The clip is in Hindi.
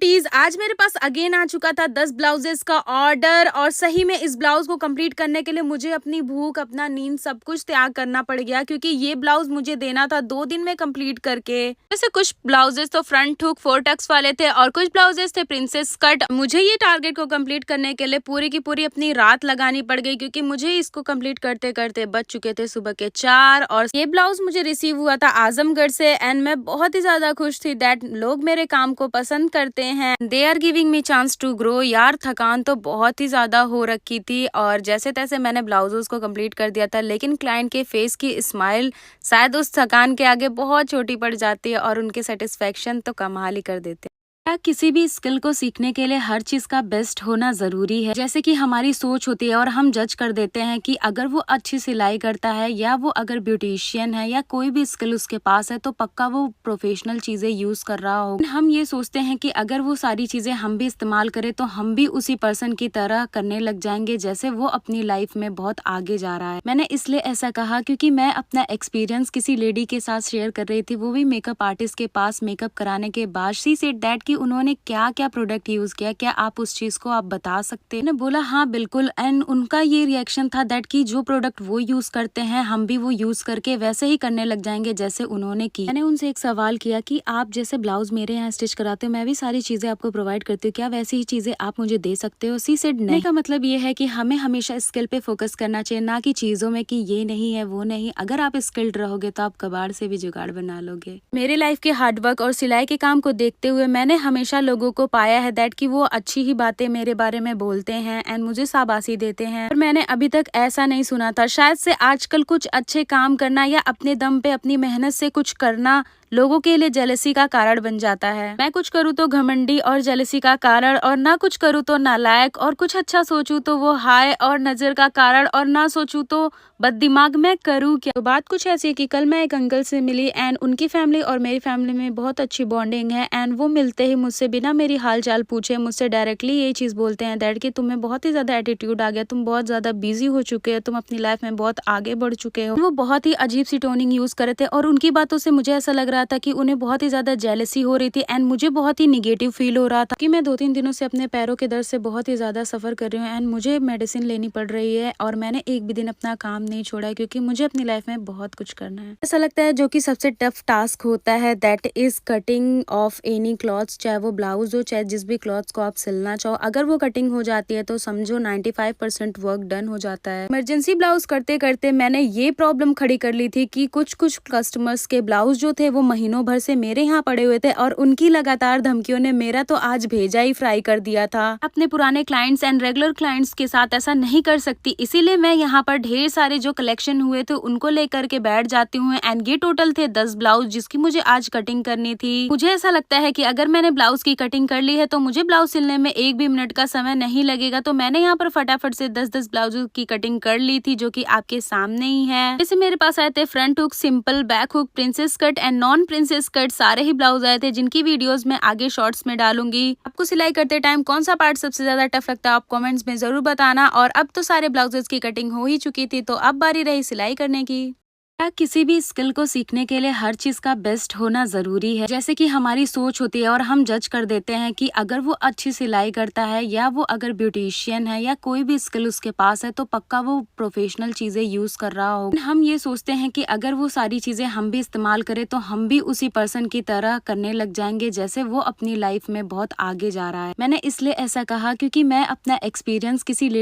ब्यूटीज, आज मेरे पास अगेन आ चुका था 10 ब्लाउजेस का ऑर्डर और सही में इस ब्लाउज को कंप्लीट करने के लिए मुझे अपनी भूख, अपना नींद सब कुछ त्याग करना पड़ गया क्योंकि ये ब्लाउज मुझे देना था 2 दिन में कंप्लीट करके। वैसे कुछ ब्लाउजेस तो फ्रंट हुक 4 टक्स वाले थे और कुछ ब्लाउजेस थे प्रिंसेस कट। मुझे ये टारगेट को कंप्लीट करने के लिए पूरी की पूरी अपनी रात लगानी पड़ गई क्योंकि मुझे इसको कंप्लीट करते करते बज चुके थे सुबह के 4 और ये ब्लाउज मुझे रिसीव हुआ था आजमगढ़ से एंड मैं बहुत ही ज्यादा खुश थी दैट लोग मेरे काम को पसंद करते हैं। They are giving me chance to grow. यार थकान तो बहुत ही ज्यादा हो रखी थी और जैसे तैसे मैंने ब्लाउजेस को कंप्लीट कर दिया था, लेकिन क्लाइंट के फेस की स्माइल शायद उस थकान के आगे बहुत छोटी पड़ जाती है और उनके सेटिस्फेक्शन तो कमाल ही कर देते हैं। क्या किसी भी स्किल को सीखने के लिए हर चीज का बेस्ट होना जरूरी है? जैसे कि हमारी सोच होती है और हम जज कर देते हैं कि अगर वो अच्छी सिलाई करता है या वो अगर ब्यूटिशियन है या कोई भी स्किल उसके पास है तो पक्का वो प्रोफेशनल चीजें यूज कर रहा होगा। हम ये सोचते हैं कि अगर वो सारी चीजें हम भी इस्तेमाल करें तो हम भी उसी पर्सन की तरह करने लग जाएंगे जैसे वो अपनी लाइफ में बहुत आगे जा रहा है। मैंने इसलिए ऐसा कहा क्योंकि मैं अपना एक्सपीरियंस किसी लेडी के साथ शेयर कर रही थी, वो भी मेकअप आर्टिस्ट के पास मेकअप कराने के बाद। शी सेड दैट उन्होंने क्या क्या प्रोडक्ट यूज किया, क्या आप उस चीज को आप बता सकते हैं? मैंने बोला हाँ बिल्कुल, एंड उनका ये रिएक्शन था दैट कि जो प्रोडक्ट वो यूज करते हैं हम भी वो यूज करके वैसे ही करने लग जाएंगे जैसे उन्होंने की। मैंने उनसे एक सवाल किया कि आप जैसे ब्लाउज मेरे यहाँ स्टिच कराते हो, मैं भी सारी चीजें आपको प्रोवाइड करती हूँ, क्या वैसी ही चीजें आप मुझे दे सकते हो? सी सेड नहीं। का मतलब ये है कि हमें हमेशा स्किल पे फोकस करना चाहिए, ना कि चीजों में कि ये नहीं है वो नहीं। अगर आप स्किल्ड रहोगे तो आप कबाड़ से भी जुगाड़ बना लोगे। मेरे लाइफ के हार्डवर्क और सिलाई के काम को देखते हुए मैंने हमेशा लोगों को पाया है दैट कि वो अच्छी ही बातें मेरे बारे में बोलते हैं एंड मुझे शाबाशी देते हैं, पर मैंने अभी तक ऐसा नहीं सुना था। शायद से आजकल कुछ अच्छे काम करना या अपने दम पे अपनी मेहनत से कुछ करना लोगों के लिए जेलसी का कारण बन जाता है। मैं कुछ करूँ तो घमंडी और जेलसी का कारण, और ना कुछ करूँ तो नालायक, और कुछ अच्छा सोचूं तो वो हाय और नजर का कारण, और ना सोचूं तो बददिमाग। मैं करूँ क्या? तो बात कुछ ऐसी है कि कल मैं एक अंकल से मिली एंड उनकी फैमिली और मेरी फैमिली में बहुत अच्छी बॉन्डिंग है एंड वो मिलते ही मुझसे बिना मेरी हाल चाल पूछे मुझसे डायरेक्टली यही चीज बोलते हैं दैट कि तुम्हें बहुत ही ज्यादा एटीट्यूड आ गया, तुम बहुत ज्यादा बिजी हो चुके हो, तुम अपनी लाइफ में बहुत आगे बढ़ चुके हो। वो बहुत ही अजीब सी टोनिंग यूज कर रहे थे और उनकी बातों से मुझे ऐसा लग रहा था कि उन्हें बहुत ही ज्यादा जेलसी हो रही थी एंड मुझे बहुत ही निगेटिव फील हो रहा था कि मैं 2-3 दिनों से अपने पैरों के दर्द से बहुत ही ज्यादा सफर कर रही हूँ एंड मुझे मेडिसिन लेनी पड़ रही है और मैंने एक भी दिन अपना काम नहीं छोड़ा है क्योंकि मुझे अपनी लाइफ में बहुत कुछ करना है। ऐसा लगता है जो कि सबसे टफ टास्क होता है that is cutting of any clothes, चाहे वो ब्लाउज हो चाहे जिस भी क्लॉथ्स को आप सिलना चाहो। अगर वो कटिंग हो जाती है तो समझो 95% वर्क डन हो जाता है। इमरजेंसी ब्लाउज करते करते मैंने ये प्रॉब्लम खड़ी कर ली थी कि कुछ कस्टमर्स के ब्लाउज जो थे वो महीनों भर से मेरे यहाँ पड़े हुए थे और उनकी लगातार धमकियों ने मेरा तो आज भेजा ही फ्राई कर दिया था। अपने पुराने क्लाइंट्स एंड रेगुलर क्लाइंट्स के साथ ऐसा नहीं कर सकती, इसीलिए मैं यहाँ पर ढेर सारे जो कलेक्शन हुए थे उनको लेकर के बैठ जाती हूँ एंड ये टोटल थे 10 ब्लाउज जिसकी मुझे आज कटिंग करनी थी। मुझे ऐसा लगता है कि अगर मैंने ब्लाउज की कटिंग कर ली है तो मुझे ब्लाउज सिलने में 1 भी मिनट का समय नहीं लगेगा। तो मैंने यहाँ पर फटाफट से 10-10 ब्लाउज की कटिंग कर ली थी जो कि आपके सामने ही है। जैसे मेरे पास आए थे front hook, simple, back hook, princess cut and non princess cut, सारे ही ब्लाउज आए थे जिनकी वीडियोस मैं आगे शॉर्ट्स में डालूंगी। आपको सिलाई करते टाइम कौन सा पार्ट सबसे ज्यादा टफ लगता है आप कमेंट्स में जरूर बताना। और अब तो सारे ब्लाउजेस की कटिंग हो ही चुकी थी तो अब बारी रही सिलाई करने की। क्या किसी भी स्किल को सीखने के लिए हर चीज का बेस्ट होना जरूरी है? जैसे कि हमारी सोच होती है और हम जज कर देते हैं कि अगर वो अच्छी सिलाई करता है या वो अगर ब्यूटिशियन है या कोई भी स्किल उसके पास है तो पक्का वो प्रोफेशनल चीजें यूज कर रहा होगा। हम ये सोचते हैं कि अगर वो सारी चीजें हम भी इस्तेमाल करें तो हम भी उसी पर्सन की तरह करने लग जाएंगे जैसे वो अपनी लाइफ में बहुत आगे जा रहा है। मैंने इसलिए ऐसा कहा क्योंकि मैं अपना एक्सपीरियंस किसी लेडी